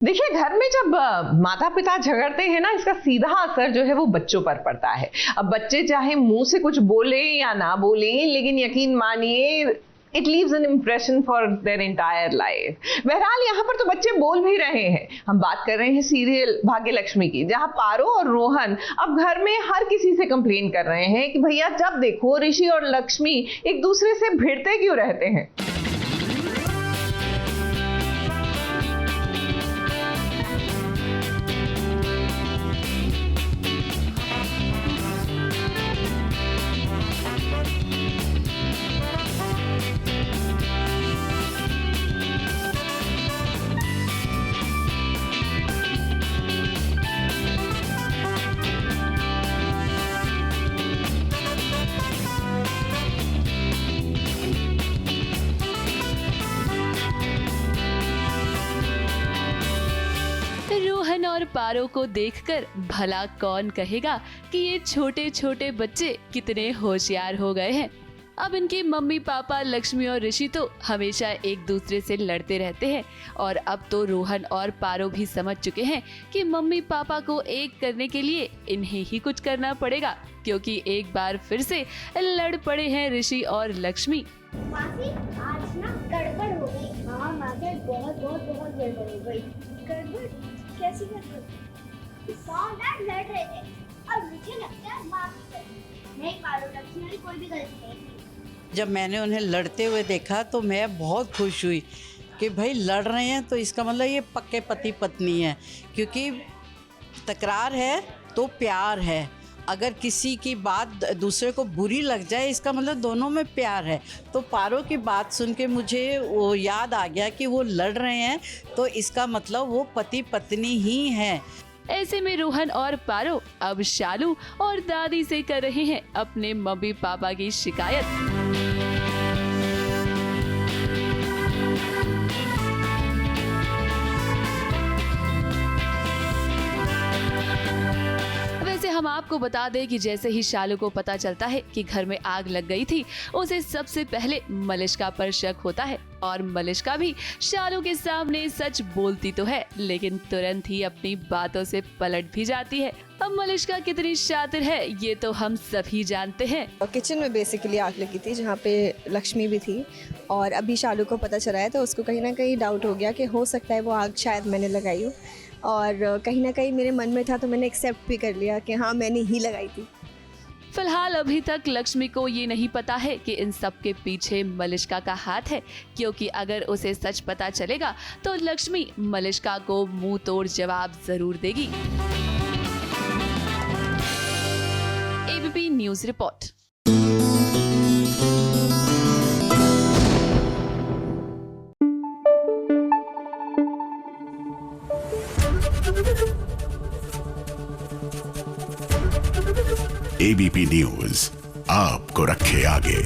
देखिए, घर में जब माता पिता झगड़ते हैं ना, इसका सीधा असर जो है वो बच्चों पर पड़ता है। अब बच्चे चाहे मुंह से कुछ बोले या ना बोले, लेकिन यकीन मानिए it leaves an impression for their entire life. बहरहाल यहाँ पर तो बच्चे बोल भी रहे हैं। हम बात कर रहे हैं सीरियल भाग्य लक्ष्मी की, जहाँ पारो और रोहन अब घर में हर किसी से कंप्लेन कर रहे हैं कि भैया जब देखो ऋषि और लक्ष्मी एक दूसरे से भिड़ते क्यों रहते हैं। रोहन और पारो को देखकर भला कौन कहेगा कि ये छोटे छोटे बच्चे कितने होशियार हो गए हैं। अब इनके मम्मी पापा लक्ष्मी और ऋषि तो हमेशा एक दूसरे से लड़ते रहते हैं और अब तो रोहन और पारो भी समझ चुके हैं कि मम्मी पापा को एक करने के लिए इन्हें ही कुछ करना पड़ेगा, क्योंकि एक बार फिर से लड़ पड़े हैं ऋषि और लक्ष्मी। मासी, आज ना गड़बड़ हो गई। हाँ मासी, बहुत बहुत बहुत गड़बड़ हो गई। गड़बड़? कैसी गड़बड़? सौदार लड़ रहे थे और मुझे लगता है मासी नहीं, पारो लक्ष्मी वाली कोई भी गलती नहीं थी। जब मैंने उन्हें लड़ते हुए देखा तो मैं बहुत खुश हुई कि भाई लड़ रहे हैं तो इसका मतलब ये पक्के पति पत्नी है, क्योंकि तकरार है तो प्यार है। अगर किसी की बात दूसरे को बुरी लग जाए इसका मतलब दोनों में प्यार है। तो पारो की बात सुन के मुझे वो याद आ गया कि वो लड़ रहे हैं तो इसका मतलब वो पति पत्नी ही हैं। ऐसे में रोहन और पारो अब शालू और दादी से कर रहे हैं अपने मम्मी पापा की शिकायत। हम आपको बता दें कि जैसे ही शालू को पता चलता है कि घर में आग लग गई थी, उसे सबसे पहले मलिष्का पर शक होता है और मलिष्का भी शालू के सामने सच बोलती तो है, लेकिन तुरंत ही अपनी बातों से पलट भी जाती है। अब मलिष्का कितनी शातिर है ये तो हम सभी जानते हैं। किचन में बेसिकली आग लगी थी जहाँ पे लक्ष्मी भी थी और अभी शालू को पता चला है तो उसको कहीं ना कहीं डाउट हो गया कि हो सकता है वो आग शायद मैंने लगाई हो, और कहीं ना कहीं मेरे मन में था तो मैंने एक्सेप्ट भी कर लिया कि हाँ मैंने ही लगाई थी। फिलहाल अभी तक लक्ष्मी को ये नहीं पता है कि इन सब के पीछे मलिष्का का हाथ है, क्योंकि अगर उसे सच पता चलेगा तो लक्ष्मी मलिष्का को मुंह तोड़ जवाब जरूर देगी। ABP news report. ABP news आपको रखे आगे।